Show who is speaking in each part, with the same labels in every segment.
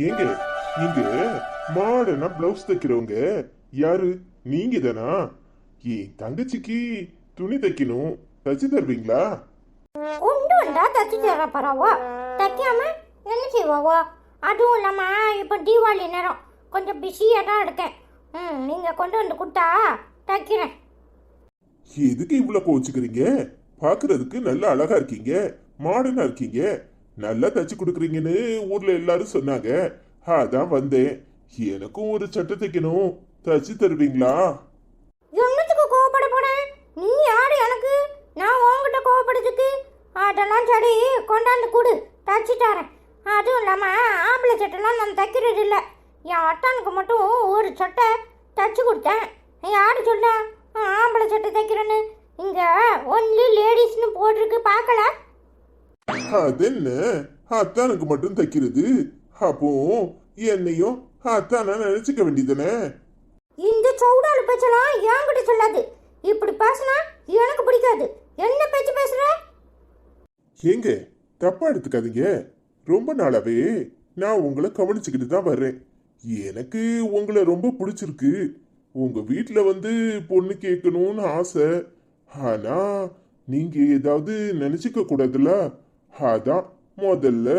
Speaker 1: ஏங்க இங்க மாடர்னா பிளவுஸ் தைக்கிறவங்க யாரு? நீங்க தானா? என் தங்கச்சிக்கு துணி தைக்கணும், தச்சு தருவீங்களா?
Speaker 2: உண்டு உண்டா தச்சு தர பரவா தைக்காம என்ன செய்வாவோ? அதுவும் இல்லாம இப்போ தீபாவளி நேரம் கொஞ்சம் பிஸியாக தான் இருக்கேன். நீங்கள் கொண்டு வந்து கொடுத்தா தைக்கிறேன்.
Speaker 1: எதுக்கு இவ்வளவு கோச்சுக்கிறீங்க? பாக்குறதுக்கு நல்லா அழகா இருக்கீங்க, மாடர்னா இருக்கீங்க, நல்லா தச்சு கொடுக்குறீங்கன்னு ஊர்ல எல்லாரும் சொன்னாங்க. அதான் வந்தேன். எனக்கும் ஒரு சட்டை தைக்கணும், தச்சு தருவீங்களா?
Speaker 2: என்னத்துக்கு கோவப்பட போறேன்? நீ யாரு எனக்கு? நான் உன்கிட்ட கோவப்படுறதுக்கு? அதெல்லாம் சரி, கொண்டாந்து கொடு, தச்சு தரேன். அதுவும் இல்லாமல் ஆம்பளை சட்டைலாம் நான் தைக்கிறது இல்லை. என் அத்தானுக்கு மட்டும் ஒரு சட்டை தச்சு கொடுத்தேன். யாரு சொல்ல ஆம்பளை சட்டை தைக்கிறேன்னு? இங்கே ஒன்லி லேடிஸ்னு போட்டிருக்கு, பார்க்கல?
Speaker 1: அது என்ன, அத்தானுக்கு மட்டும் தைக்கிறது? அப்போ என்னையும் அத்தானா நினைச்சுக்க வேண்டியதானே?
Speaker 2: இந்த சவுடால பேச்சலாம் என்கிட்ட சொல்லாது. இப்படி பேசினா எனக்கு பிடிக்காது. என்ன பேச்சு பேசுற?
Speaker 1: ஏங்க தப்பா எடுத்துக்காதீங்க. ரொம்ப நாளாவே நான் உங்களை கவனிச்சுக்கிட்டு தான் வர்றேன். எனக்கு உங்களை ரொம்ப பிடிச்சிருக்கு. உங்க வீட்டுல வந்து பொண்ணு கேட்கணும்னு ஆசை. ஆனா நீங்க ஏதாவது நினைச்சுக்க கூடாதுல்ல. அதான் முதல்ல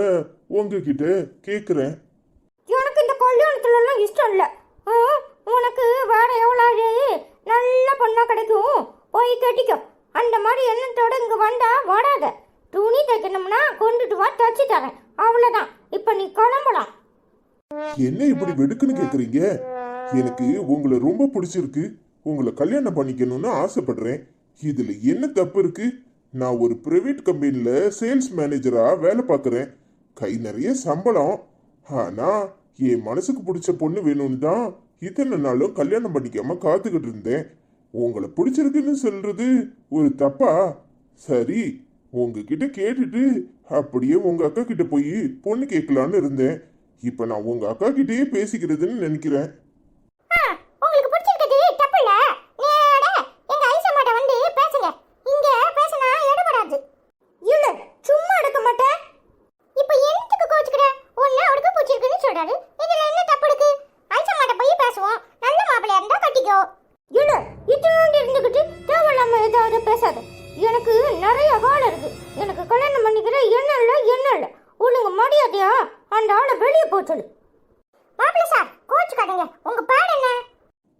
Speaker 1: உங்ககிட்ட கேக்குறேன்.
Speaker 2: எனக்கு இந்த கல்யாணத்துல எல்லாம் இஷ்டம் இல்ல. உனக்கு வேற எவ்வளவு நல்ல பொண்ணா கிடைக்கும், போய் கட்டிக்கோ. அந்த மாதிரி எண்ணத்தோட இங்க வந்தா வராத. துணி தைக்கணும்னா கொண்டுட்டு வா, தச்சு தரேன். அவ்வளவுதான். இப்ப நீ கிளம்பலாம்.
Speaker 1: என்ன இப்படி வெடுக்குன்னு கேக்குறீங்க? எனக்கு உங்களை ரொம்ப பிடிச்சிருக்கு. உங்களை கல்யாணம் பண்ணிக்கணும்னு ஆசைப்படுறேன். இதுல என்ன தப்பு இருக்கு? நான் ஒரு பிரைவேட் கம்பெனில சேல்ஸ் மேனேஜரா வேலை பார்க்குறேன். கை நிறைய சம்பளம். ஆனா என் மனசுக்கு பிடிச்ச பொண்ணு வேணும்னு தான் இத்தனை நாளும் கல்யாணம் பண்ணிக்காம காத்துக்கிட்டு இருந்தேன். உங்களை பிடிச்சிருக்குன்னு சொல்றது ஒரு தப்பா? சரி, உங்ககிட்ட கேட்டுட்டு அப்படியே உங்க அக்கா கிட்ட போய் பொண்ணு கேட்கலான்னு இருந்தேன். இப்ப நான் உங்க அக்கா கிட்டயே பேசிக்கிறதுன்னு நினைக்கிறேன்.
Speaker 2: உங்களுக்கு பிடிச்சிருக்குது தப்பு இல்ல. நேரா எங்க ஐசமாட்ட வந்து பேசுங்க. இங்க பேசினா எடுபடாது. இல்ல சும்மா எடுக்க மாட்டேன். இப்ப என்னத்துக்கு கோச்சுக்கிற? ஒண்ணு அவருக்கு பிடிச்சிருக்குன்னு சொல்றாரு. இதுல என்ன தப்பு இருக்கு? ஐசமாட்ட போய் பேசுவோம். நல்ல மாப்பிள்ளையா இருந்தா கட்டிக்கோ. இல்ல இத்தனோண்டு இருந்துகிட்டு தேவையில்லாம ஏதாவது பேசாத. எனக்கு நிறைய வேலை இருக்கு. எனக்கு கல்யாணம் பண்ணிக்கிற என்ன இல்ல. ஒழுங்கு மரியாதையா அந்த ஆளை வெளியே போச்சது. மாப்பிள்ளை சார் கோச்சுக்காதீங்க. உங்க பேர் என்ன?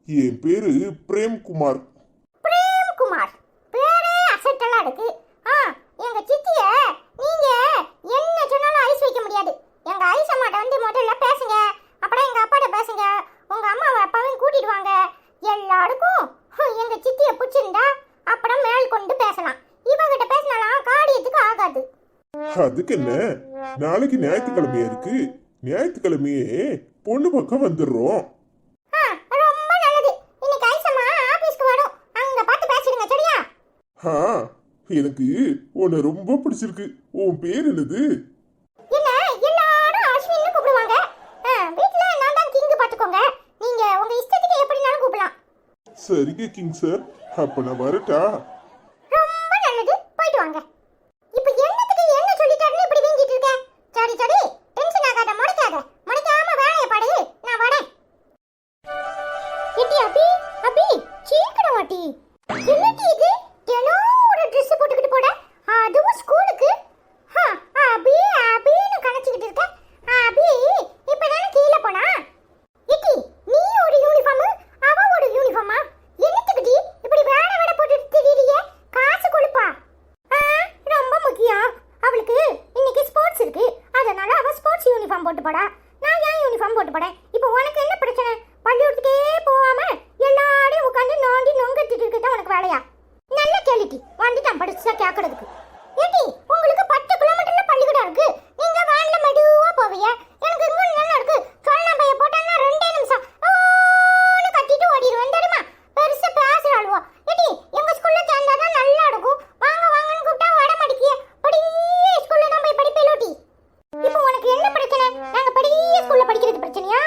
Speaker 1: என் பேரு பிரேம்குமார்.
Speaker 2: பிரேம்குமார் பேரே அசட்டலா இருக்கு. எங்க சித்திய நீங்க என்ன சொன்னாலும் ஐஸ் வைக்க முடியாது. எங்க ஐஸ் அம்மாட்ட வந்து முதல்ல பேசுங்க. அப்புறம் எங்க அப்பாட்ட பேசுங்க. உங்க அம்மாவை அப்பாவையும் கூட்டிட்டு வாங்க. எல்லாருக்கும் எங்க சித்திய பிடிச்சிருந்தா அப்புறம் மேல் கொண்டு பேசலாம். இவங்கிட்ட பேசினாலாம் காரியத்துக்கு ஆகாது.
Speaker 1: அதுக்கு என்ன, நாளைக்கு ஞாயிற்றுக்கிழமையா இருக்கு. ஞாயிற்றுக்கிழமையே பொண்ணு பக்கம் வந்துடுறோம்.
Speaker 2: ரொம்ப நல்லது. இன்னைக்கு ஐசம்மா ஆபீஸ்க்கு வரும். அங்க பார்த்து பேசிடுங்க, சரியா?
Speaker 1: எனக்கு உன்னை ரொம்ப பிடிச்சிருக்கு. உன் பேர் என்னது?
Speaker 2: என்ன எல்லாரும் அஸ்வின்னு கூப்பிடுவாங்க. வீட்ல நான் தான் கிங், பாத்துக்கோங்க. நீங்க உங்க இஷ்டத்துக்கு எப்படினாலும் கூப்பிடலாம்.
Speaker 1: சரிங்க கிங் சார், அப்ப நான் வரட்டா?
Speaker 2: ரொம்ப நல்லது, போயிட்டு வாங்க. இப்போ என்னத்துக்கு என்ன சொல்லிட்டாருன்னு இப்படி வீங்கிட்டு இருக்க? சரி சரி, டென்ஷன் ஆகாத, முறைக்காத. முறைக்காம வேலையை பாடு. நான் வரேன். ஏட்டி அபி, அபி சீக்கிரம் வாட்டி. என்னடி இது? தினம் ஒரு Dress போட்டுக்கிட்டு போட, அதுவும் ஸ்கூலுக்கு. அபி அபின்னு கணச்சிக்கிட்டு இருக்க. அபி இப்பதானே கீழே போனா. ஏட்டி நீ ஒரு யூனிஃபார்ம், அவ ஒரு யூனிஃபார்மா? என்னத்துக்குடி இப்படி வேட வேட போட்டுட்டு திரியறியே? காசு கொடுப்பா. ரொம்ப முக்கியம். அவளுக்கு இன்னைக்கு ஸ்போர்ட்ஸ் இருக்கு. அதனால அவ ஸ்போர்ட்ஸ் யூனிஃபார்ம் போட்டு போடா. நான் ஏன் யூனிஃபார்ம் போட்டு போறேன்? இப்போ உனக்கு என்ன பிரச்சனை? பள்ளிக்கூடத்துக்கே போகாம எல்லாரையும் உட்காந்து நோண்டி நொங்கட்டிட்டு இருக்கதான் உனக்கு வேலையா? நல்ல கேள்விக்கு வந்துட்டான் படிச்சா கேட்கறதுக்கு. ஏட்டி உங்களுக்கு 10 கிலோமீட்டர்ல பள்ளிக்கூடம் இருக்கு. நீங்க வேன்ல மெதுவா போவீங்க. எனக்கு இங்க நல்லா இருக்கு. சொன்னா பைய போட்டான்னா 2 நிமிஷம் ஓன்னு கட்டிட்டு ஓடிடுவேன், தெரியுமா? பெருசா பேசுறாளுவோ. ஏட்டி எங்க ஸ்கூல்ல சேர்ந்தாதான் நல்லா இருக்கும். வாங்க வாங்கன்னு கூப்பிட்டா வர மாட்டேங்கிய. பெரிய ஸ்கூல்ல நான் போய் படிப்பேலோட்டி. இப்போ உனக்கு என்ன பிரச்சனை? நாங்க பெரிய ஸ்கூல்ல படிக்கிறது பிரச்சனையா?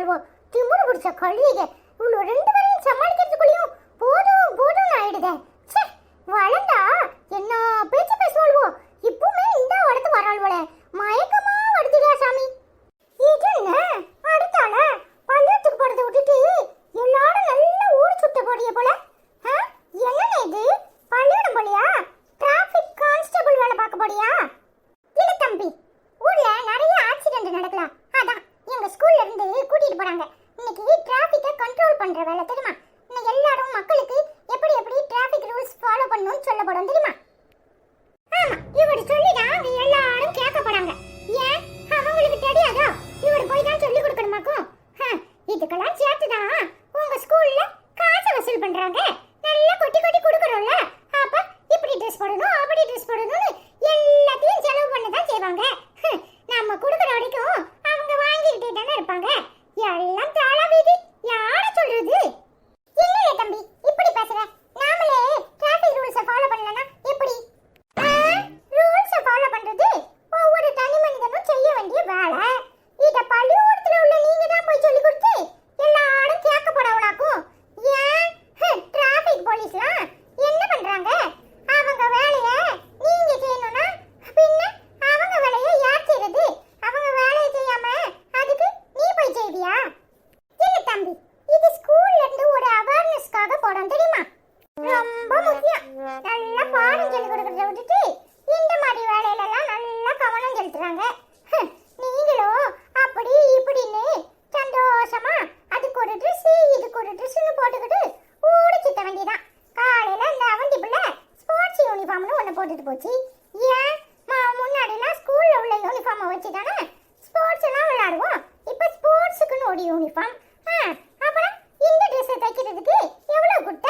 Speaker 2: பேசுவாள்வோ. திமிரு பிடிச்ச கழுவிக. இவ்வளோ 2 பேரையும் சமாளிக்கிறதுக்குள்ளேயும் போதும் போதும்னு ஆயிடுதே. ச்சே, வளர்ந்தா என்ன பேச்சு பேசுவாள்வோ. இப்பவுமே இந்த வளர்த்து வராள்வளே, மயக்கமா வருதுடா சாமி. இது என்ன அடுத்தால பள்ளியத்துக்கு போறதை விட்டுட்டு எல்லாரும் நல்லா ஊர் சுத்த போறிய போல. என்னண்ணே இது, பள்ளியிடம் போலியா? டிராஃபிக் கான்ஸ்டபிள் வேலை பார்க்க போறியா? இல்ல தம்பி, ஊர்ல நிறைய ஆக்சிடென்ட் நடக்கலாம், அதான் எங்க ஸ்கூல்ல இருந்து கூட்டிட்டு போறாங்க. இன்னைக்கு டிராஃபிக்கை கண்ட்ரோல் பண்ற வேலை தெரியுமா? இன்னைக்கு எல்லாரும் மக்களுக்கு எப்படி எப்படி டிராஃபிக் ரூல்ஸ் ஃபாலோ பண்ணணும்னு சொல்ல போறோம் தெரியுமா? ஆமா, இவரு சொல்லிதான் அங்க எல்லாரும் கேட்க போறாங்க. ஏன் அவங்களுக்கு தெரியாதோ? இவரு போய் தான் சொல்லி கொடுக்கணுமாக்கும். இதுக்கெல்லாம் சேர்த்துதான் உங்க ஸ்கூல்ல காசு வசூல் பண்றாங்க. நல்லா கொட்டி கொட்டி கொடுக்கறோம்ல, அப்ப இப்படி ட்ரெஸ் போடணும் அப்படி ட்ரெஸ் போடணும்னு எல்லாத்தையும் செலவு பண்ண தான் செய்வாங்க. நம்ம கொடுக்கற வரைக்கும் அவங்க வாங்கிக்கிட்டே தானே இருப்பாங்க. எல்லாம் தாளா வீதி, யார சொல்றது? இல்லையே தம்பி, இப்படி பேசுற. நாமளே டிராஃபிக் ரூல்ஸை ஃபாலோ பண்ணலனா எப்படி? ரூல்ஸை ஃபாலோ பண்றது ஒவ்வொரு தனி மனிதனும் செய்ய வேண்டிய வேலை. இத பள்ளிக்கூடத்துல உள்ள நீங்க தான் போய் சொல்லி கொடுத்து எல்லாரும் கேட்க போறவனாக்கும். ஏன் டிராஃபிக் போலீஸ்லாம் என்ன பண்றாங்க? அவங்க வேலைய நீங்க செய்யணும்னா பின்ன அவங்க வேலைய யார் செய்யறது? அவங்க வேலையை செய்யாம அதுக்கு நீ போய் செய்வியா? இல்ல தம்பி, இது ஸ்கூல்ல இருந்து ஒரு அவேர்னஸ்க்காக போறோம் தெரியுமா? ரொம்ப முக்கியம். நல்லா பாடம் சொல்லி கொடுக்கறத விட்டுட்டு இந்த மாதிரி வேலையில எல்லாம் நல்லா கவனம் செலுத்துறாங்க. நீங்களும் அப்படி இப்படின்னு சந்தோஷமா அதுக்கு ஒரு ட்ரெஸ் இதுக்கு ஒரு ட்ரெஸ்னு போட்டுக்கிட்டு ஊடி சுத்த வேண்டியதான். காலையில இந்த அவந்தி பிள்ளை ஸ்போர்ட்ஸ் யூனிஃபார்ம்னு ஒன்று போட்டுட்டு போச்சு. ஏன் முன்னாடிலாம் ஸ்கூல்ல உள்ள யூனிஃபார்மை வச்சு தானே ஸ்போர்ட்ஸ் எல்லாம் விளையாடுவோம். இப்போ ஸ்போர்ட்ஸுக்குன்னு ஒரு யூனிஃபார்ம். அப்புறம் இந்த ட்ரெஸ்ஸை தைக்கிறதுக்கு எவ்வளவு கொடுத்த?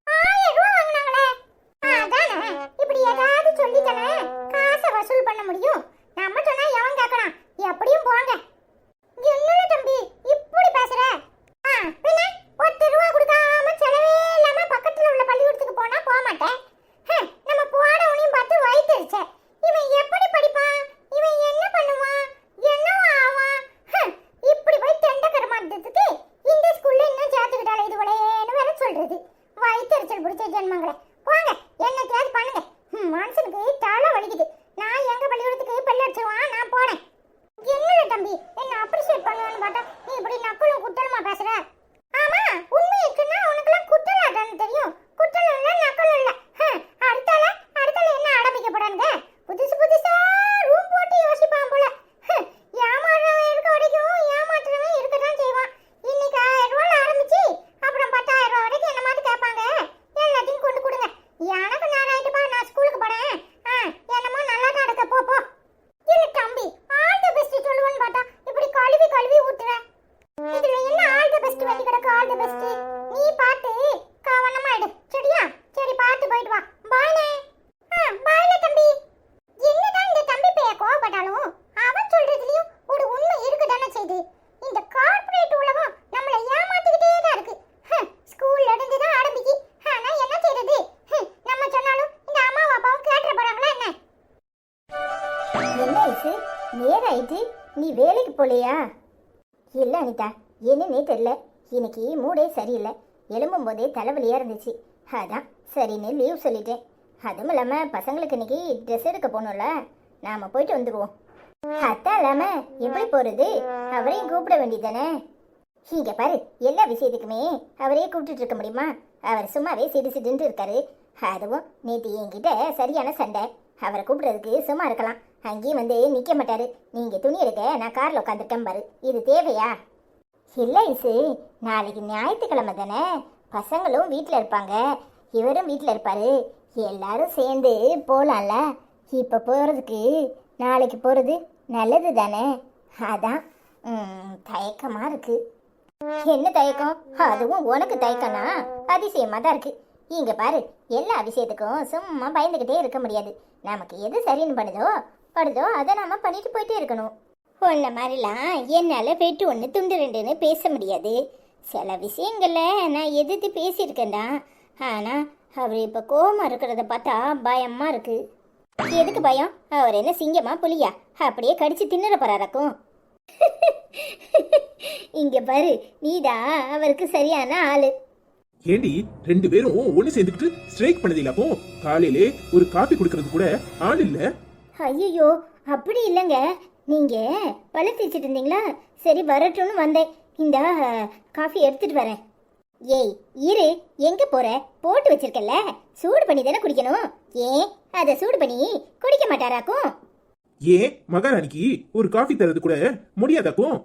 Speaker 2: 1000 ரூபா வாங்கினாங்களே. அதானே, இப்படி ஏதாவது சொல்லி தானே காசை வசூல் பண்ண முடியும். நம்ம சொன்னா எவன் கேட்கணும்? எப்படியும் போங்க. என்னல தம்பி இப்படி பேசுற? பின்ன 10 ரூபா கொடுக்காம செலவே இல்லாம பக்கத்துல உள்ள பள்ளிக்கூடத்துக்கு போனா போக மாட்டேன். நம்ம போடவனையும் பார்த்து வயிற்றுச்ச. இவன் எப்படி படிப்பான்? இவன் என்ன பண்ணுவான்? என்னவா ஆவான்? இப்படி போய் தெண்டக்கர மாட்டதுக்கு இந்த ஸ்கூல்ல இன்னும் சேர்த்துக்கிட்டாலே இது விளையேன்னு வேற சொல்றது. வயிற்றுச்சல் பிடிச்ச ஜென்மங்களே, போங்க என்னத்தையாவது பண்ணுங்க. மனுஷனுக்கு தலை வலிக்குது. நான் எங்க பள்ளிக்கூடத்துக்கு பல்லு அடிச்சிருவான், நான் போனேன். என்னல தம்பி என்ன அப்ரிஷியேட் பண்ணுவான்னு பார்த்தா நீ இப்படி நக்கலும் குட்டலுமா பேசுற? ஆமா, உண்மை இருக்குன்னா உனக்குலாம் குட்டலாதான்னு தெரியும். குட்டலும் இல்ல நக்கலும் இல்ல. அடுத்தால என்ன ஆரம்பிக்கப்படாங்க? புதுசா ரூம் போட்டு யோசிப்பான் போல. ஏமாறுறவன் இருக்க வரைக்கும் ஏமாத்துறவன் இருக்கதான் செய்வான். இன்னைக்கு 1000 ரூபாய் ஆரம்பிச்சு அப்புறம் 10,000 ரூபாய் வரைக்கும் என்ன மாதிரி கேட்பாங்க. எல்லாத்தையும் கொண்டு கொடுங்க. எனக்கு நேரம் ஆயிட்டுப்பா, நான் ஸ்கூலுக்கு போறேன். என்னமோ நல்லா தான் எடுக்க போ. இல்ல தம்பி, ஆல் தி பெஸ்ட் சொல்லுவேன்னு பார்த்தா இப்படி கழுவி ஊத்துற. இதுல என்ன ஆல் தி பெஸ்ட் வெட்டி கிடக்கு? ஆல் தி பெஸ்ட் நீ பார்த்து கவனமா எடு, சரியா? சரி, பார்த்து போயிட்டு வா. பாய்லே. பாய்லே தம்பி. என்னதான் இந்த தம்பி பைய கோவப்பட்டாலும் அவன் சொல்றதுலயும் ஒரு உண்மை இருக்கு தானே செய்து. இந்த கார்ப்பரேட் உலகம் நம்மளை ஏமாத்திக்கிட்டே தான் இருக்கு. ஸ்கூல்ல இருந்து தான் ஆரம்பிக்கு. ஆனா என்ன செய்யறது? நம்ம சொன்னாலும் இந்த அம்மா அப்பாவும் கேட்ற போறாங்களா என்ன?
Speaker 3: என்ன ஐசு, நேரம் ஆயிட்டு, நீ வேலைக்கு போலையா? இல்லை அனிதா, என்னன்னே தெரியல. இன்னைக்கு மூடே சரியில்லை. எழும்பும் போதே தலைவலியாக இருந்துச்சு. அதான் சரின்னு லீவ் சொல்லிட்டேன். அதுவும் இல்லாமல் பசங்களுக்கு இன்னைக்கு ட்ரெஸ் எடுக்க போகணும்ல, நாம் போயிட்டு வந்துடுவோம். அதான் இல்லாமல் எப்படி போகிறது? அவரையும் கூப்பிட வேண்டியதானே? இங்கே பாரு, எல்லா விஷயத்துக்குமே அவரையே கூப்பிட்டுட்டு இருக்க முடியுமா? அவர் சும்மாவே சிடுன்னு இருக்காரு. அதுவும் நேற்று என்கிட்ட சரியான சண்டை. அவரை கூப்பிடுறதுக்கு சும்மா இருக்கலாம், அங்கேயும் வந்து நிற்க மாட்டாரு. நீங்கள் துணி எடுக்க நான் காரில் உட்காந்துருக்கேன் பாரு, இது தேவையா? இல்லை ஐசு, நாளைக்கு ஞாயிற்றுக்கிழமை தானே, பசங்களும் வீட்டில் இருப்பாங்க, இவரும் வீட்டில் இருப்பாரு. எல்லாரும் சேர்ந்து போகலாம்ல. இப்போ போகிறதுக்கு நாளைக்கு போகிறது நல்லது தானே? அதான் தயக்கமாக இருக்குது. என்ன தயக்கம்? அதுவும் உனக்கு தயக்கம்னா அதிசயமாக தான் இருக்குது. இங்கே பாரு, எல்லா விஷயத்துக்கும் சும்மா பயந்துக்கிட்டே இருக்க முடியாது. நமக்கு எது சரின்னு படுதோ அதை நாம் பண்ணிட்டு போயிட்டே இருக்கணும். உன்ன மாதிரிலாம் என்னால் வெட்டு ஒன்று துண்டு ரெண்டுன்னு பேச முடியாது. சில விஷயங்களில் நான் எதிர்த்து பேசியிருக்கேன்டா. ஆனால் அவர் இப்போ கோவமாக இருக்கிறத பார்த்தா பயமாக இருக்குது. எதுக்கு பயம்? அவர் என்ன சிங்கமா புலியா? அப்படியே கடிச்சு தின்னுற போறாராக்கும். இங்க பாரு, நீதான் அவருக்கு சரியான ஆளு.
Speaker 4: ஏண்டி 2 பேரும் ஒண்ணு சேர்ந்துக்கிட்டு ஸ்ட்ரைக் பண்ணதில்லாப்போ காலையிலே ஒரு காபி குடுக்கறது கூட ஆள் இல்ல.
Speaker 3: ஐயோ, அப்படி இல்லைங்க. நீங்க பழ தேய்ச்சிட்டு இருந்தீங்களா? சரி வரட்டும்னு வந்தேன். இந்த காஃபி எடுத்துட்டு வரேன். ஏய் இரு, எங்க போற? போட்டு வச்சிருக்கல, சூடு பண்ணி தானே குடிக்கணும். ஏன் அதை சூடு பண்ணி குடிக்க மாட்டாராக்கும்?
Speaker 4: ஏன் மகாராணிக்கு ஒரு காஃபி தரது கூட முடியாதாக்கும்?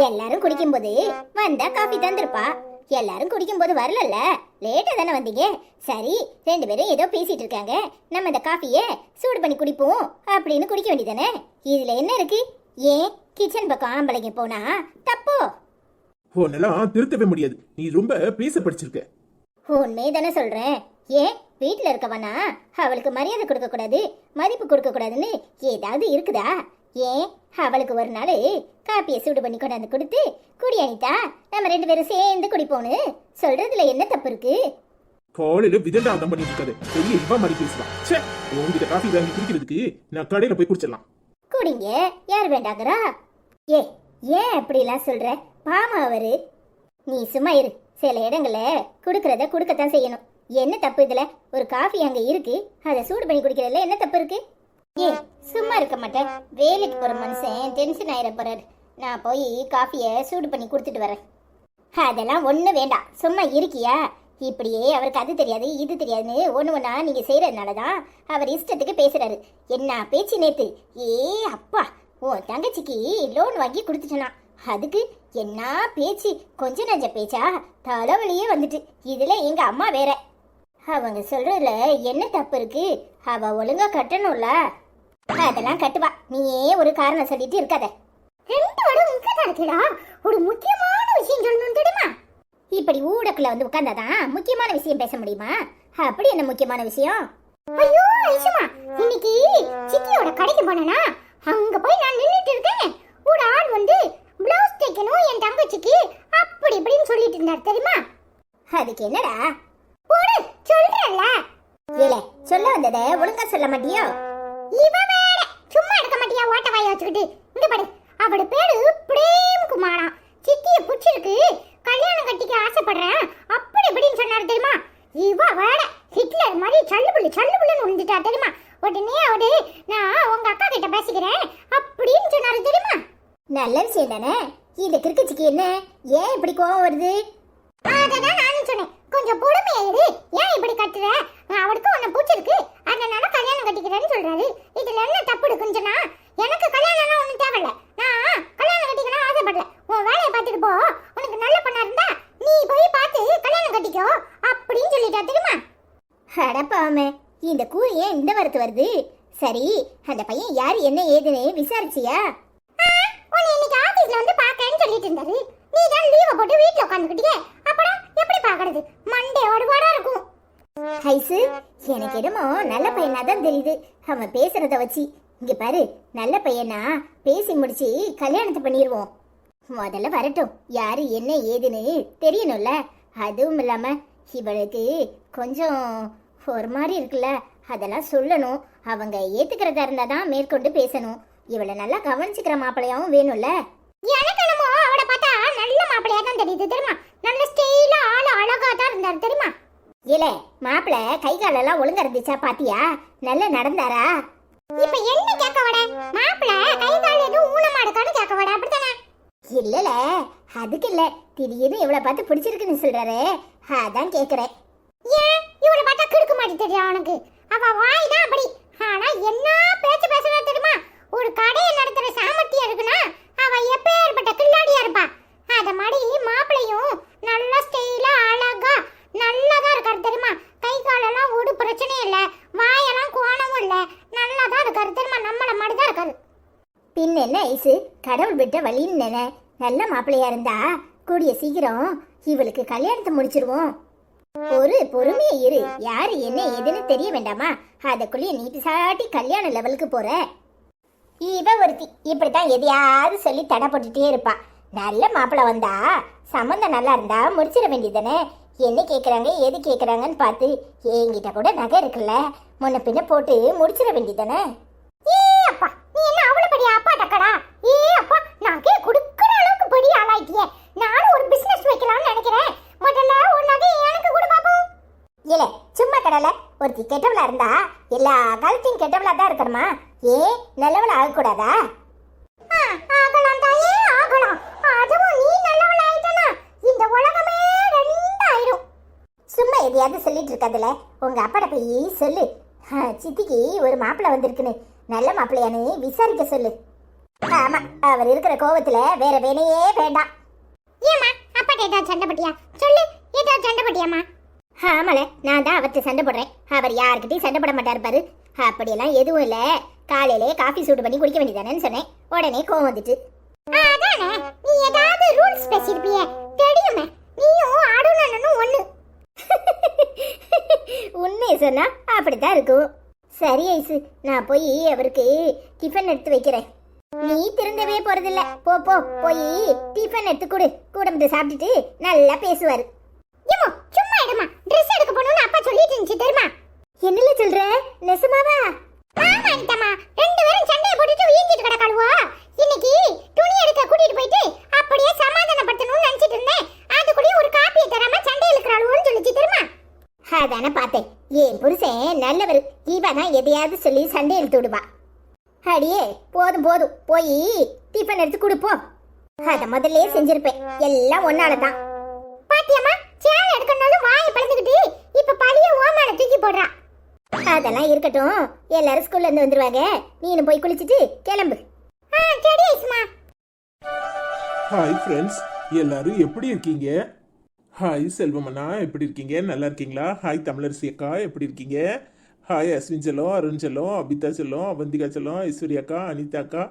Speaker 3: எல்லாரும் குடிக்கும்போது வந்தா காஃபி தந்திருப்பா. எல்லாரும் குடிக்கும்போது வரலல்ல, லேட்டா தானே வந்தீங்க. சரி 2 பேரும் ஏதோ பேசிட்டு இருக்காங்க, நம்ம இந்த காஃபியை சூடு பண்ணி குடிப்போம் அப்படின்னு குடிக்க வேண்டியதானே. இதுல என்ன இருக்கு? ஏன் கிச்சன் பக்கம் ஆம்பளைங்க போனா தப்போ?
Speaker 4: உன்னெல்லாம் திருத்தவே முடியாது, நீ ரொம்ப பேச படிச்சிருக்க.
Speaker 3: உண்மையே தானே சொல்றேன். ஏன் வீட்டுல இருக்கவனா அவளுக்கு மரியாதை கொடுக்க கூடாது, மதிப்பு கொடுக்க கூடாதுன்னு ஏதாவது இருக்குதா? ஏன் அவளுக்கு ஒரு நாள் காப்பியை சூடு பண்ணி கொண்டாந்து கொடுத்து குடி அனிதா, நம்ம 2 பேரும் சேர்ந்து குடிப்போன்னு சொல்றதுல என்ன தப்பு இருக்கு?
Speaker 4: காலையில விதண்டாந்தம் பண்ணிட்டு இருக்காது, பெரிய இவா மாதிரி பேசலாம். சே, உங்ககிட்ட காஃபி வாங்கி குடிக்கிறதுக்கு நான் கடையில போய் குடிச்சிடலாம்.
Speaker 3: குடிங்க, யார் வேண்டாங்கிறா? ஏன் அப்படிலாம் சொல்ற? பாமா அவரு. நீ சும்மா இரு. சில இடங்கள்ல குடுக்கறத குடுக்கத்தான் செய்யணும். என்ன தப்பு இதுல? ஒரு காஃபி அங்க இருக்கு, அதை சூடு பண்ணி குடிக்கிறதுல என்ன தப்பு இருக்கு? சும்மா இருக்க மாட்டேன். வேலைக்கு போற மனுஷன் டென்ஷன் ஆயிட போறாரு. நான் போய் காஃபியை சூடு பண்ணி கொடுத்துட்டு வரேன். அதெல்லாம் ஒண்ணு வேண்டாம், சும்மா இருக்கியா? இப்படியே அவருக்கு அது தெரியாது இது தெரியாதுன்னு ஒண்ணா நீங்க செய்யறதுனாலதான் அவர் இஷ்டத்துக்கு பேசுறாரு. என்ன பேச்சு நேத்து! அப்பா, உன் தங்கச்சிக்கு லோன் வாங்கி கொடுத்துட்டனா, அதுக்கு என்ன பேச்சு! கொஞ்ச நஞ்ச பேச்சா? தலைவலியே வந்துட்டு. இதுல எங்க அம்மா வேற. அவங்க சொல்றதுல என்ன தப்பு இருக்கு? அவ ஒழுங்கா கட்டணும்ல. அதெல்லாம் கட்டுவா, நீயே ஒரு காரணம் சொல்லிட்டு இருக்காத.
Speaker 2: 2 வாரம் உட்கார்ந்து இருக்கடா. ஒரு முக்கியமான விஷயம் சொல்லணும் தெரியுமா?
Speaker 3: இப்படி ஊடக்குள்ள வந்து உட்கார்ந்தாதான் முக்கியமான விஷயம் பேச முடியுமா? அப்படி என்ன முக்கியமான விஷயம்?
Speaker 2: ஐயோ ஐஷமா, இன்னைக்கு சித்தியோட கடைக்கு போனேனா, அங்க போய் நான் நின்னுட்டு இருக்கேன். ஒரு ஆள் வந்து பிளவுஸ் தைக்கணும் என் தங்கச்சிக்கு அப்படி இப்படின்னு சொல்லிட்டு இருந்தார் தெரியுமா?
Speaker 3: அதுக்கு என்னடா?
Speaker 2: போடு சொல்றேன்ல.
Speaker 3: ஏல, சொல்ல வந்ததை ஒழுங்கா சொல்ல மாட்டியோ?
Speaker 2: இவ வேற சும்மா இருக்க மாட்டியா ஓட்ட வாய வச்சுக்கிட்டு? இங்க பாரு, அவட பேரு பிரேம் குமாரா. சித்திய புடிச்சிருக்கு, கல்யாணம் கட்டிக்க ஆசைப்படுறேன் அப்படி இப்படின்னு சொன்னாரு தெரியுமா? இவ வேற ஹிட்லர் மாதிரி சல்லுபுள்ளுன்னு விழுந்துட்டா தெரியுமா? உடனே அவரு நான் உங்க அக்கா கிட்ட பேசிக்கிறேன் அப்படின்னு சொன்னாரு தெரியுமா?
Speaker 3: நல்ல விஷயம் தானே. இந்த கிறுக்குச்சிக்கு என்ன? ஏன் இப்படி கோவம் வருது?
Speaker 2: அததான் நானும் சொன்னேன், கொஞ்சம் பொறுமையா இரு. ஏன் இப்படி கத்துற? அவருக்கு உன்னை பிடிச்சிருக்கு, அதனால கல்யாணம் கட்டிக்கிறேன்னு சொல்றாரு. இதுல என்ன தப்பு இருக்குன்னு சொன்னா, எனக்கு கல்யாணம்லாம் ஒண்ணும் தேவையில்ல, நான் கல்யாணம் கட்டிக்கணும் ஆசைப்படல. உன் வேலையை பார்த்துட்டு போ, உனக்கு நல்ல பொண்ணா இருந்தா நீ போய் பார்த்து கல்யாணம் கட்டிக்கோ அப்படின்னு சொல்லிட்டா தெரியுமா?
Speaker 3: அடப்பாமே, இந்த கூறு ஏன் இந்த வரத்து வருது? சரி, அந்த பையன் யாரு என்ன ஏதுன்னு விசாரிச்சியா?
Speaker 2: உன்னை இன்னைக்கு ஆபீஸ்ல வந்து பார்க்கறேன்னு சொல்லிட்டு இருந்தாரு. நீ தான் லீவை போட்டு வீட்டுல உட்காந்துக்கிட்டே, அப்புறம் எப்படி பார்க்கறது? மண்டே ஒருவாடா இருக்கும்.
Speaker 3: ஐசு, எனக்கு என்னமோ நல்ல பையனா தான் தெரியுது அவன் பேசுறத வச்சு. இங்க பாரு, நல்ல பையனா பேசி முடிச்சு கல்யாணத்தை பண்ணிடுவோம். முதல்ல வரட்டும், யாரு என்ன ஏதுன்னு தெரியணும்ல. அதுவும் இல்லாம இவளுக்கு கொஞ்சம் ஒரு மாதிரி இருக்குல்ல, அதெல்லாம் சொல்லணும். அவங்க ஏத்துக்கிறதா இருந்தாதான் மேற்கொண்டு பேசணும். இவளை நல்லா கவனிச்சுக்கிற மாப்பிள்ளையாவும் வேணும்ல.
Speaker 2: எனக்கு என்னமோ அவட பார்த்தா நல்ல மாப்பிள்ளையா தான் தெரியுது தெரியுமா? நல்ல ஸ்டைலா ஆளு அழகா தான் இருந்தாரு தெரியுமா?
Speaker 3: இல்ல, மாப்பிள்ளை கை காலெல்லாம் ஒழுங்கா இருந்துச்சா பாத்தியா? நல்லா நடந்தாரா?
Speaker 2: இப்ப என்ன கேட்க வட? மாப்பிள்ளை கை கால் எதுவும் ஊனமாடுக்கான்னு கேட்க வட, அப்படித்தானே?
Speaker 3: இல்லல, அதுக்கு இல்ல. திடீர்னு இவளை பார்த்து பிடிச்சிருக்குன்னு சொல்றாரு, அதான் கேக்குறேன்.
Speaker 2: ஏன் இவளை பார்த்தா கிடுக்க மாட்டி தெரியும் அவனுக்கு? அவ வாய் தான் அப்படி, ஆனா என்ன பேச்சு பேசுறா தெரியுமா? ஒரு கடையை நடத்துற சாமர்த்தியம் இருக்குன்னா அவ எப்பேற்பட்ட கில்லாடியா இருப்பா. அத மாதிரி மாப்பிள்ளையும் நல்ல ஸ்டைலா அழகா நல்லதா இருக்காரு தெரியுமா? கை காலெல்லாம் ஒரு பிரச்சனையும் இல்ல, வாயெல்லாம் கோணமும் இல்ல, நல்லாதான் இருக்காரு தெரியுமா? நம்மள மாதிரிதான் இருக்காரு.
Speaker 3: பின் என்ன ஐசு, கடவுள் விட்ட வழின்னு நினை. நல்ல மாப்பிள்ளையா இருந்தா கூடிய சீக்கிரம் இவளுக்கு கல்யாணத்தை முடிச்சிருவோம். ஒரு பொறுமையா இரு. யாரு என்ன எதுன்னு தெரிய வேண்டாமா? அதுக்குள்ளேயே நீ பிசாட்டி கல்யாண லெவலுக்கு போற. இவ ஒருத்தி இப்படித்தான் எதையாவது சொல்லி தடை போட்டுட்டே இருப்பா. நல்ல மாப்பிள்ளை வந்தா சம்மந்தம் நல்லா இருந்தா முடிச்சிட வேண்டியதானே. என்ன கேக்குறாங்க ஏது கேக்குறாங்கன்னு பார்த்து, என்கிட்ட கூட நகை இருக்குல்ல, முன்ன பின்ன போட்டு முடிச்சிட வேண்டியதானே.
Speaker 2: அப்பா, நீ என்ன அவ்வளவு பெரிய அப்பா டக்கடா? அப்பா, நான் கொடுக்குற அளவுக்கு பெரிய ஆளாயிட்டியா?
Speaker 3: ஒருத்தி கெட்டவளா இருந்தா எல்லா காலத்தையும் கெட்டவளா தான் இருக்கணுமா? ஏன் நல்லவளா ஆகக்கூடாதா?
Speaker 2: ஆகலாம் தாயே, ஆகலாம். அதுவும் நீ நல்லவளா ஆயிட்டனா இந்த உலகமே ரெண்டாயிரும்.
Speaker 3: சும்மா எதையாவது சொல்லிட்டு இருக்காதுல. உங்க அப்பாட்ட போய் சொல்லு, சித்திக்கு ஒரு மாப்பிள்ளை வந்திருக்குன்னு. நல்ல மாப்பிள்ளையானு விசாரிக்க சொல்லு. ஆமா, அவர் இருக்கிற கோவத்துல வேற வேலையே வேண்டாம்.
Speaker 2: ஏமா அப்பாட்ட ஏதாவது சண்டை பட்டியா? சொல்லு, ஏதாவது சண்டை பட்டியாமா?
Speaker 3: ஆமால, நான் தான் அவர்கிட்ட சண்டை போடுறேன். அவர் யாருக்கிட்டையும் சண்டை போட மாட்டாரு பாரு. அப்படியெல்லாம் எதுவும் இல்ல. காலையிலே காஃபி சூடு பண்ணி குடிக்க வேண்டியதானேன்னு சொன்னேன். உடனே கோவம் வந்துட்டு.
Speaker 2: அதானே, நீ ஏதாவது ரூல்ஸ் பேசிருப்பியே, தெரியுமே. நீயும் அருணனும் ஒண்ணு.
Speaker 3: உண்மையை சொன்னா அப்படித்தான் இருக்கும். சரி ஐசு, நான் போய் அவருக்கு டிஃபன் எடுத்து வைக்கிறேன். நீ திருந்தவே போறதில்ல. போ போ, போய் டிஃபன் எடுத்து கொடு. கூட வந்து சாப்பிட்டுட்டு நல்லா பேசுவாரு.
Speaker 2: ஏமோ சும்மா எடுமா, Dress எடுக்க போணும்னு அப்பா சொல்லிட்டு இருந்துச்சு தெரியுமா?
Speaker 3: என்னல சொல்ற? நெசமாவா?
Speaker 2: ஆமா அனிதம்மா, ரெண்டு பேரும் சண்டைய போட்டுட்டு வீங்கிட்டு கிடக்காளுவோ. இன்னைக்கு துணி எடுக்க கூட்டிட்டு போயிட்டு அப்படியே சமாதானப்படுத்தணும்னு நினைச்சிட்டு இருந்தேன். அதுக்குள்ளே ஒரு காப்பியை தராம சண்டை இழுக்கிறாளுவோன்னு சொல்லிச்சு தெரியுமா?
Speaker 3: அதானே பார்த்தேன். என் புருஷன் நல்லவர். இவனா எதையாவது சொல்லி சண்டை இழுத்து விடுவா. அடியே போதும் போதும், போய் டிஃபன் எடுத்து கொடுப்போம். அத முதல்ல செஞ்சிருப்பேன். எல்லாம் ஒன்னாலதான்.
Speaker 2: பாத்தியம்மா, சேலை எடுக்கணும்னாலும் வாயை பிளந்துக்கிட்டு இப்ப பழிய ஓமான தூக்கி போடுறா.
Speaker 3: அதெல்லாம் இருக்கட்டும், எல்லாரும் ஸ்கூல்ல இருந்து வந்துருவாங்க. நீனும் போய் குளிச்சுட்டு கிளம்பு.
Speaker 2: சரி ஐஸ்மா.
Speaker 4: ஹாய் ஃப்ரெண்ட்ஸ், எல்லாரும் எப்படி இருக்கீங்க? ஹாய் செல்வமண்ணா, எப்படி இருக்கீங்க? நல்லா இருக்கீங்களா? ஹாய் தமிழரசி அக்கா, எப்படி இருக்கீங்க? ஹாய் அஸ்வின் செல்லம், அருண் செல்லம், அபிதா செல்லம், அவந்திகா செல்லம், ஐஸ்வர்யா அக்கா, அனிதா அக்கா,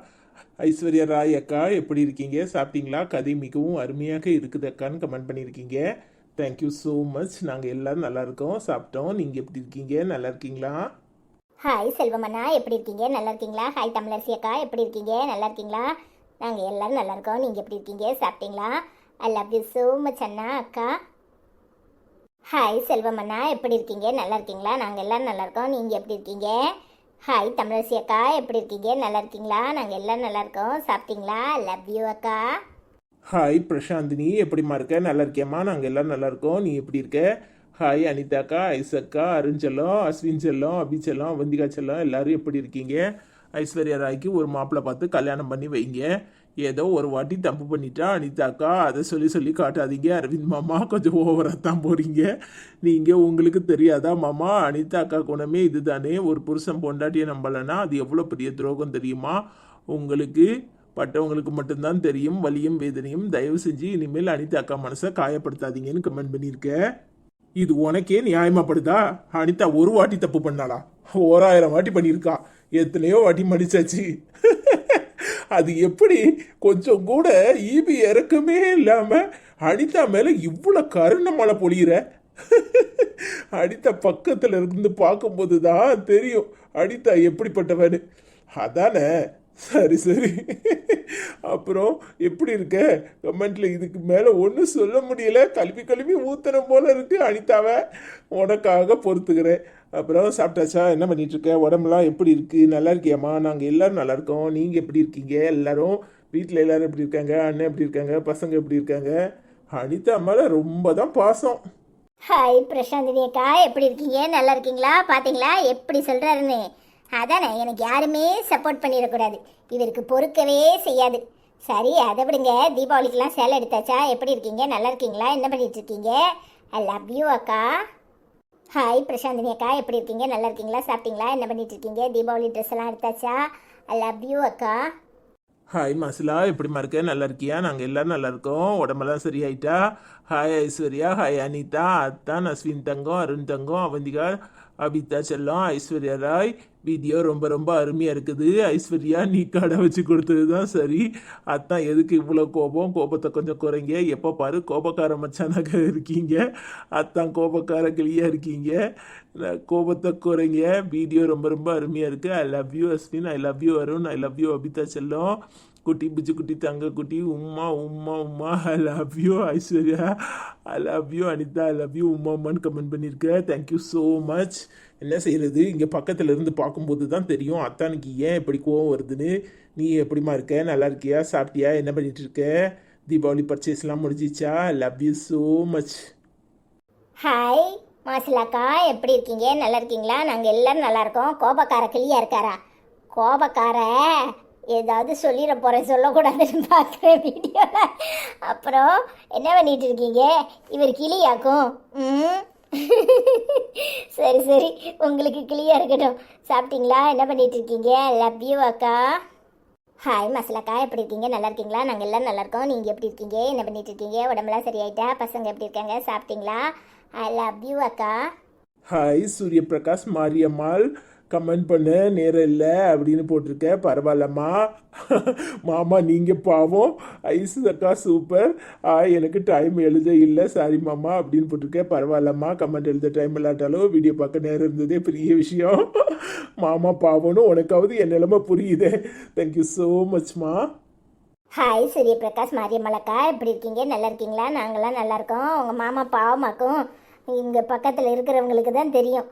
Speaker 4: ஐஸ்வர்யா ராய் அக்கா, எப்படி இருக்கீங்க? சாப்பிட்டீங்களா? கதை மிகவும் அருமையாக இருக்குது அக்கான்னு கமெண்ட் பண்ணியிருக்கீங்க. Thank you so much. நாங்கள் எல்லாரும் நல்லா இருக்கோம், சாப்பிட்டோம். நீங்கள் எப்படி இருக்கீங்க? நல்லா இருக்கீங்களா?
Speaker 3: ஹாய் செல்வமண்ணா, எப்படி இருக்கீங்க? நல்லா இருக்கீங்களா? ஹாய் தமிழரசி அக்கா, எப்படி இருக்கீங்க? நல்லா இருக்கீங்களா? நாங்கள் எல்லாரும் நல்லா இருக்கோம். நீங்கள் எப்படி இருக்கீங்க? சாப்பிட்டீங்களா? I love you so much அண்ணா அக்கா. ஹாய் செல்வமண்ணா, எப்படி இருக்கீங்க? நல்லா இருக்கீங்களா? நாங்கள் எல்லாரும் நல்லா இருக்கோம். நீங்கள் எப்படி இருக்கீங்க? ஹாய் தமிழரசி அக்கா, எப்படி இருக்கீங்க? நல்லா இருக்கீங்களா? நாங்கள் எல்லாரும் நல்லா இருக்கோம். சாப்பிட்டீங்களா? ஐ லவ் யூ அக்கா.
Speaker 4: ஹாய் பிரசாந்தினி, எப்படிம்மா இருக்க? நல்லா இருக்கியம்மா? நாங்கள் எல்லோரும் நல்லா இருக்கோம். நீ எப்படி இருக்க? ஹாய் அனிதாக்கா, ஐசக்கா, அருண் செல்லம், அஸ்வின் செல்லம், அபி செல்லம், வந்திகா செல்லம், எல்லாரும் எப்படி இருக்கீங்க? ஐஸ்வர்யா ராய்க்கு ஒரு மாப்பிள்ளை பார்த்து கல்யாணம் பண்ணி வைங்க. ஏதோ ஒரு வாட்டி தப்பு பண்ணிட்டா அனிதாக்கா, அதை சொல்லி சொல்லி காட்டாதீங்க. அரவிந்த் மாமா, கொஞ்சம் ஓவராக தான் போகிறீங்க. நீங்கள் உங்களுக்கு தெரியாதா மாமா? அனிதாக்கா குணமே இதுதானே. ஒரு புருஷன் பொண்டாட்டியை நம்பலைன்னா அது எவ்வளோ பெரிய துரோகம் தெரியுமா? உங்களுக்கு பட்டவங்களுக்கு மட்டும்தான் தெரியும் வலியும் வேதனையும். தயவு செஞ்சு இனிமேல் அனிதா அக்கா மனசை காயப்படுத்தாதீங்கன்னு கமெண்ட் பண்ணியிருக்க. இது உனக்கே நியாயமாப்படுதா? அனிதா ஒரு வாட்டி தப்பு பண்ணாளா? 1000 வாட்டி பண்ணியிருக்கா. எத்தனையோ வாட்டி மடிச்சாச்சு. அது எப்படி கொஞ்சம் கூட ஈபி இறக்கமே இல்லாம அனிதா மேல இவ்வளோ கருணை மழை பொழியிற? அனிதா பக்கத்துல இருந்து பார்க்கும்போது தான் தெரியும் அனிதா எப்படிப்பட்டவன்னு. அதானே? சரி சரி. அப்புறம் எப்படி இருக்க? கமெண்ட்ல இதுக்கு மேல ஒன்றும் சொல்ல முடியல. கல்வி கல்வி ஊத்தனம் போல இருக்கு அனிதாவை. உனக்காக பொறுத்துக்கிறேன். அப்புறம் சாப்பிட்டாச்சா? என்ன பண்ணிட்டு இருக்க? உடம்புலாம் எப்படி இருக்கு? நல்லா இருக்கியாம்மா? நாங்கள் எல்லாரும் நல்லா இருக்கோம். நீங்கள் எப்படி இருக்கீங்க? எல்லாரும் வீட்டில் எல்லாரும் எப்படி இருக்காங்க? அண்ணன் எப்படி இருக்காங்க? பசங்க எப்படி இருக்காங்க? அனிதா மேலே ரொம்ப தான் பாசம்.
Speaker 3: ஹாய் பிரசாந்தினி அக்கா, எப்படி இருக்கீங்க? நல்லா இருக்கீங்களா? பார்த்தீங்களா எப்படி சொல்கிறாருன்னு? அதானே, எனக்கு யாருமே சப்போர்ட் பண்ணிடக்கூடாது. இவருக்கு பொறுக்கவே செய்யாது. சரி, அதை விடுங்க. தீபாவளிக்கெலாம் சேலை எடுத்தாச்சா? எப்படி இருக்கீங்க? நல்லா இருக்கீங்களா? என்ன பண்ணிட்டு இருக்கீங்க? ஐ லவ் யூ அக்கா. ஹாய் பிரசாந்தினி அக்கா, எப்படி இருக்கீங்க? நல்லா இருக்கீங்களா? சாப்பிட்டீங்களா? என்ன பண்ணிட்டு இருக்கீங்க? தீபாவளி ட்ரெஸ் எல்லாம் எடுத்தாச்சா? ஐ லவ் யூ அக்கா.
Speaker 4: ஹாய் மாசிலா, எப்படிமா இருக்க? நல்லா இருக்கியா? நாங்கள் எல்லாரும் நல்லா இருக்கோம். உடம்பெல்லாம் சரியாயிட்டா? ஹாய் ஐஸ்வர்யா, ஹாய் அனிதா, அத்தான், அஸ்வின் தங்கம், அருண் தங்கம், அவந்திகா, அபிதா செல்லம், ஐஸ்வர்யா ராய். வீடியோ ரொம்ப ரொம்ப அருமையாக இருக்குது. ஐஸ்வர்யா, நீ கடை வச்சு கொடுத்தது தான் சரி. அதான் எதுக்கு இவ்வளோ கோபம்? கோபத்தை கொஞ்சம் குறைங்க. எப்போ பாரு கோபக்கார மச்சானாக இருக்கீங்க. அதான் கோபக்கார கிளியாக இருக்கீங்க. கோபத்தை குறைங்க. வீடியோ ரொம்ப ரொம்ப அருமையாக இருக்குது. I love you Ashwin, I love you Arun, I love you Abitha செல்லம், குட்டி பிச்சு குட்டி தங்க குட்டி, உம்மா உம்மா உம்மா. I love you Aishwarya, I love you Anitha, I love you உம்மா உம்மான்னு கமெண்ட் பண்ணியிருக்கேன். Thank you so much. என்ன செய்கிறது, இங்கே பக்கத்தில் இருந்து பார்க்கும்போது தான் தெரியும் அத்தானுக்கு ஏன் இப்படி கோவம் வருதுன்னு. நீ எப்படிமா இருக்க? நல்லா இருக்கியா? சாப்பிட்டியா? என்ன பண்ணிட்டு இருக்க? தீபாவளி பர்ச்சேஸ்லாம் முடிஞ்சிச்சா? I love you so much.
Speaker 3: Hi மாசிலாக்கா எப்படி இருக்கீங்க? நல்லா இருக்கீங்களா? நாங்கள் எல்லாரும் நல்லா இருக்கோம். கோபக்கார கிளியா இருக்காரா? கோபக்கார ஏதாவது சொல்லிட போகிறேன், சொல்லக்கூடாதுன்னு பார்க்குறேன் வீடியோவில். அப்புறம் என்ன பண்ணிட்டு இருக்கீங்க? இவர் கிளியாக்கும். ம் சரி சரி, உங்களுக்கு கிளியா இருக்கட்டும். சாப்பிட்டீங்களா? என்ன பண்ணிட்டு இருக்கீங்க? லவ் யூ அக்கா. ஹாய் மசாலாக்கா, எப்படி இருக்கீங்க? நல்லா இருக்கீங்களா? நாங்கள் எல்லாம் நல்லா இருக்கோம். நீங்கள் எப்படி இருக்கீங்க? என்ன பண்ணிட்டு இருக்கீங்க? உடம்புலாம் சரியாயிட்டா? பசங்க எப்படி இருக்காங்க? சாப்பிட்டீங்களா? ஐ லவ் யூ அக்கா.
Speaker 4: ஹாய் சூரிய பிரகாஷ் மாரியம்மாள், கமெண்ட் பண்ண நேரம் இல்லை அப்படின்னு போட்டிருக்க. பரவாயில்லம்மா. மாமா நீங்கள் பாவம். ஐஸ் அக்கா சூப்பர். எனக்கு டைம் எழுத இல்லை, சாரி மாமா அப்படின்னு போட்டிருக்க. பரவாயில்லம்மா, கமெண்ட் எழுத டைம் இல்லாட்டாலும் வீடியோ பார்க்க நேரம் இருந்ததே பெரிய விஷயம். மாமா பாவம்னு உனக்காவது என் நிலைமை புரியுதே. தேங்க்யூ ஸோ மச்மா.
Speaker 3: ஹாய் சூரிய பிரகாஷ் மாரியம்மலக்கா, எப்படி இருக்கீங்க? நல்லா இருக்கீங்களா? நாங்களாம் நல்லா இருக்கோம். உங்கள் மாமா பாவமாக்கும் இங்கே பக்கத்தில் இருக்கிறவங்களுக்கு தான் தெரியும்.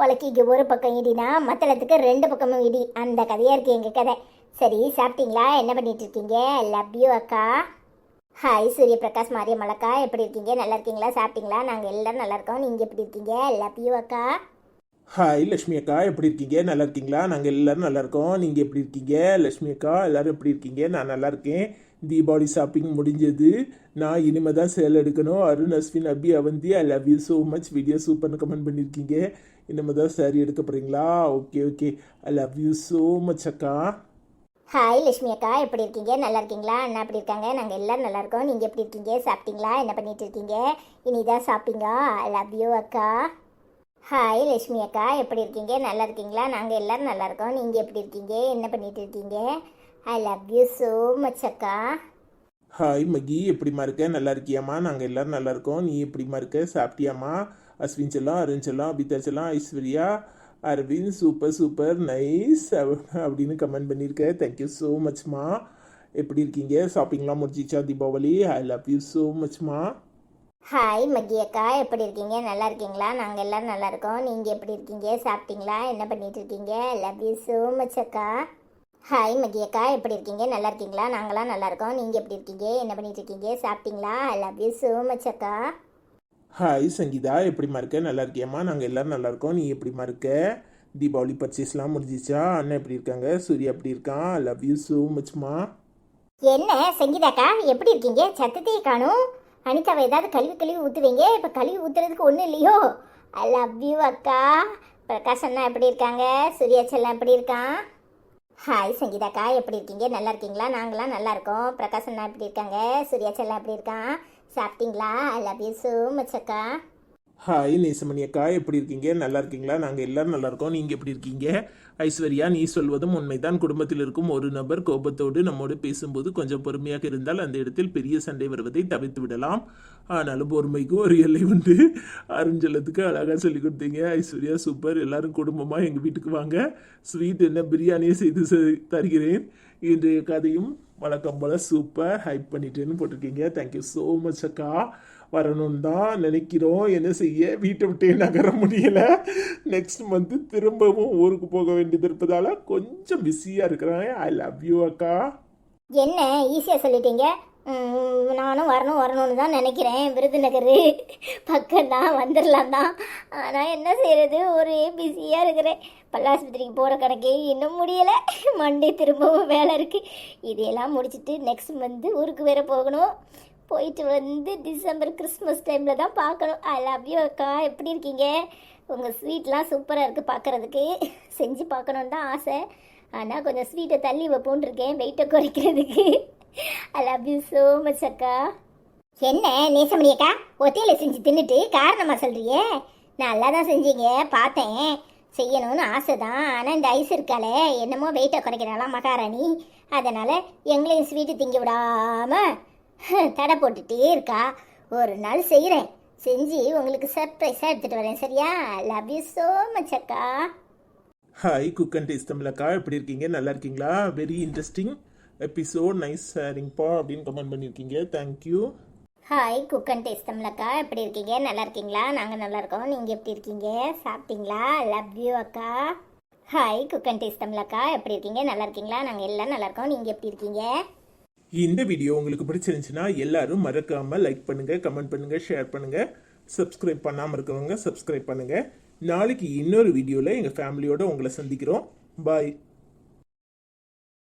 Speaker 3: உலக்கிக்கு ஒரு பக்கம் இடினா மத்தளத்துக்கு 2 பக்கமும் இடி, அந்த கதையாக இருக்குது எங்கள் கதை. சரி சாப்பிட்டீங்களா? என்ன பண்ணிட்டு இருக்கீங்க? லவ் யூ அக்கா. ஹாய் சூரிய பிரகாஷ் மாரியம்மலக்கா, எப்படி இருக்கீங்க? நல்லா இருக்கீங்களா? சாப்பிட்டீங்களா? நாங்கள் எல்லோரும் நல்லா இருக்கோம். நீங்கள் எப்படி இருக்கீங்க? லவ் யூ அக்கா.
Speaker 4: ஹாய் லட்சுமி அக்கா, எப்படி இருக்கீங்க? நல்லா இருக்கீங்களா? நாங்கள் எல்லோரும் நல்லா இருக்கோம். நீங்கள் எப்படி இருக்கீங்க? லட்சுமி அக்கா எல்லோரும் எப்படி இருக்கீங்க? நான் நல்லா இருக்கேன். தீபாவளி ஷாப்பிங் முடிஞ்சது. நான் இனிமேல் தான் சேல் எடுக்கணும். Arun, Ashwin, Abhi, Avanthi, I love you so much. Video சூப்பர்னு கமெண்ட் பண்ணியிருக்கீங்க. இனிமேல் தான் சாரி எடுக்க போகிறீங்களா? Okay okay, I love you so much அக்கா.
Speaker 3: ஹாய் லட்சுமி அக்கா, எப்படி இருக்கீங்க? நல்லா இருக்கீங்களா? அண்ணா எப்படி இருக்காங்க? நாங்கள் எல்லோரும் நல்லா இருக்கோம். நீங்கள் எப்படி இருக்கீங்க? சாப்பிட்டீங்களா? என்ன பண்ணிட்டு இருக்கீங்க? இனிதான் சாப்பிட்டீங்களா? ஐ லவ் யூ அக்கா. ஹாய் லட்சுமி அக்கா, எப்படி இருக்கீங்க? நல்லா இருக்கீங்களா? நாங்கள் எல்லோரும் நல்லா இருக்கோம். நீங்கள் எப்படி இருக்கீங்க? என்ன பண்ணிட்டு இருக்கீங்க? ஐ லவ் யூ ஸோ மச் அக்கா.
Speaker 4: ஹாய் மகி, எப்படிமா இருக்க? நல்லா இருக்கியாம்மா? நாங்கள் எல்லோரும் நல்லா இருக்கோம். நீ எப்படிமா இருக்க? சாப்பிட்டியாம்மா? அஸ்வின் செல்லம், அருண் செல்லம், அபிதா செல்லம், Aishwarya, Aravind super super nice அப்படின்னு கமெண்ட் பண்ணியிருக்க. தேங்க்யூ ஸோ மச்மா. எப்படி இருக்கீங்க? ஷாப்பிங்லாம் முடிச்சிச்சா Deepavali? I love you so மச்மா.
Speaker 3: ஹாய் மகி அக்கா, எப்படி இருக்கீங்க? நல்லா இருக்கீங்களா? நாங்கள் எல்லோரும் நல்லா இருக்கோம். நீங்கள் எப்படி இருக்கீங்க? சாப்பிட்டீங்களா? என்ன பண்ணிட்டு இருக்கீங்க? லவ் யூ ஸோ மச் அக்கா. ஹாய் மகி அக்கா, எப்படி இருக்கீங்க? நல்லா இருக்கீங்களா? நாங்களாம் நல்லா இருக்கோம். நீங்கள் எப்படி இருக்கீங்க? என்ன பண்ணிட்டு இருக்கீங்க? சாப்பிட்டீங்களா? I love you so much அக்கா.
Speaker 4: ஹாய் சங்கீதா, எப்படிமா இருக்க? நல்லா இருக்கியாம்மா? நாங்கள் எல்லோரும் நல்லா இருக்கோம். நீ எப்படிமா இருக்க? தீபாவளி பர்ச்சேஸ்லாம் முடிஞ்சிச்சா? அண்ணன் எப்படி இருக்காங்க? சூர்யா எப்படி இருக்கான்? ஐ லவ் யூ ஸோ மச்மா.
Speaker 3: என்ன சங்கீதாக்கா, எப்படி இருக்கீங்க? சத்தத்தையே காணும். அனிதாவை ஏதாவது கழுவி ஊற்றுவீங்க. இப்போ கழுவி ஊற்றுறதுக்கு ஒன்றும் இல்லையோ? ஐ லவ் யூ அக்கா. பிரகாஷ் அண்ணா எப்படி இருக்காங்க? சூர்யா செல்லம் எப்படி இருக்கான்? ஹாய் சங்கீதாக்கா, எப்படி இருக்கீங்க? நல்லா இருக்கீங்களா? நாங்களாம் நல்லா இருக்கோம். பிரகாஷ் அண்ணா எப்படி இருக்காங்க? சூர்யா செல்லம் எப்படி இருக்கான்? சாப்பிட்டீங்களா? I love you so much அக்கா.
Speaker 4: ஹாய் நேசமணி அக்கா, எப்படி இருக்கீங்க? நல்லா இருக்கீங்களா? நாங்கள் எல்லோரும் நல்லா இருக்கோம். நீங்கள் எப்படி இருக்கீங்க? ஐஸ்வர்யா, நீ சொல்வதும் உண்மைதான். குடும்பத்தில் இருக்கும் ஒரு நபர் கோபத்தோடு நம்மோடு பேசும்போது கொஞ்சம் பொறுமையாக இருந்தால் அந்த இடத்தில் பெரிய சண்டை வருவதை தவிர்த்து விடலாம். ஆனாலும் பொறுமைக்கு ஒரு எல்லை உண்டு. அருஞ்சலத்துக்கு அழகாக சொல்லி கொடுத்தீங்க. ஐஸ்வர்யா சூப்பர். எல்லாரும் குடும்பமாக எங்கள் வீட்டுக்கு வாங்க. ஸ்வீட் என்ன பிரியாணியை செய்து தருகிறேன். இன்றைய கதையும் வழக்கம் போல் சூப்பர் ஹைப் பண்ணிட்டேன்னு போட்டிருக்கீங்க. தேங்க்யூ ஸோ மச் அக்கா. வரணும்னு தான் நினைக்கிறோம். என்ன செய்ய, வீட்டை விட்டே நகர முடியலை. நெக்ஸ்ட் மந்த்து திரும்பவும் ஊருக்கு போக வேண்டியது இருப்பதால் கொஞ்சம் பிஸியாக இருக்கிறேன். ஐ லவ் யூ அக்கா.
Speaker 3: என்ன ஈஸியாக சொல்லிட்டீங்க. நானும் வரணும்னு தான் நினைக்கிறேன். விருதுநகர் பக்கம் தான், வந்துடலாம் தான். ஆனால் என்ன செய்கிறது, ஒரே பிஸியாக இருக்கிறேன். பல்லாஸ்பத்திரிக்கு போகிற கணக்கே இன்னும் முடியலை. மண்டே திரும்பவும் வேலை இருக்குது. இதையெல்லாம் முடிச்சுட்டு நெக்ஸ்ட் மந்த்து ஊருக்கு வேறு போகணும். போயிட்டு வந்து டிசம்பர் கிறிஸ்மஸ் டைமில் தான் பார்க்கணும். ஐ லவ் யூ அக்கா. எப்படி இருக்கீங்க? உங்கள் ஸ்வீட்லாம் சூப்பராக இருக்குது பார்க்குறதுக்கு. செஞ்சு பார்க்கணுன்னு தான் ஆசை. ஆனால் கொஞ்சம் ஸ்வீட்டை தள்ளி வைப்போன்னு இருக்கேன், வெயிட்டை குறைக்கிறதுக்கு. ஐ லவ் யூ ஸோ மச் அக்கா. என்ன நேசமணி அக்கா, ஒத்தையில் செஞ்சு தின்னுட்டு காரணமாக சொல்கிறியே? நல்லா தான் செஞ்சீங்க, பார்த்தேன். செய்யணும்னு ஆசை தான். ஆனால் இந்த ஐஸ் இருக்காளே, என்னமோ வெயிட்டை குறைக்கிறாளாம் மகாராணி. அதனால் எங்களையும் ஸ்வீட்டு திங்க விடாமல் தடை போட்டுகிட்டே இருக்கா. ஒரு நாள் செய்கிறேன், செஞ்சு உங்களுக்கு சர்ப்ரைஸாக எடுத்துகிட்டு வரேன். சரியா? லவ் யூ ஸோ மச் அக்கா.
Speaker 4: ஹாய் குக் அண்ட் டேஸ்ட் தமிழக்கா, எப்படி இருக்கீங்க? நல்லா இருக்கீங்களா? வெரி இன்ட்ரெஸ்டிங் எபிசோட், நைஸ் ஷேரிங்ப்பா அப்படின்னு கமெண்ட் பண்ணியிருக்கீங்க. Thank you.
Speaker 3: Hi cook and taste தமிழக்கா, எப்படி இருக்கீங்க? நல்லா இருக்கீங்களா? நாங்கள் நல்லா இருக்கோம். நீங்கள் எப்படி இருக்கீங்க? சாப்பிட்டீங்களா? லவ் யூ அக்கா. ஹாய் குக் அண்ட் டேஸ்ட் தமிழக்கா, எப்படி இருக்கீங்க? நல்லா இருக்கீங்களா? நாங்கள் எல்லாம் நல்லா இருக்கோம். நீங்கள் எப்படி இருக்கீங்க?
Speaker 4: இந்த வீடியோ உங்களுக்கு பிடிச்சிருந்துச்சுன்னா எல்லாரும் மறக்காமல் லைக் பண்ணுங்கள், கமெண்ட் பண்ணுங்கள், ஷேர் பண்ணுங்கள். சப்ஸ்கிரைப் பண்ணாமல் இருக்கிறவங்க சப்ஸ்கிரைப் பண்ணுங்கள். நாளைக்கு இன்னொரு வீடியோவில் எங்கள் ஃபேமிலியோட உங்களை சந்திக்கிறோம். பாய்.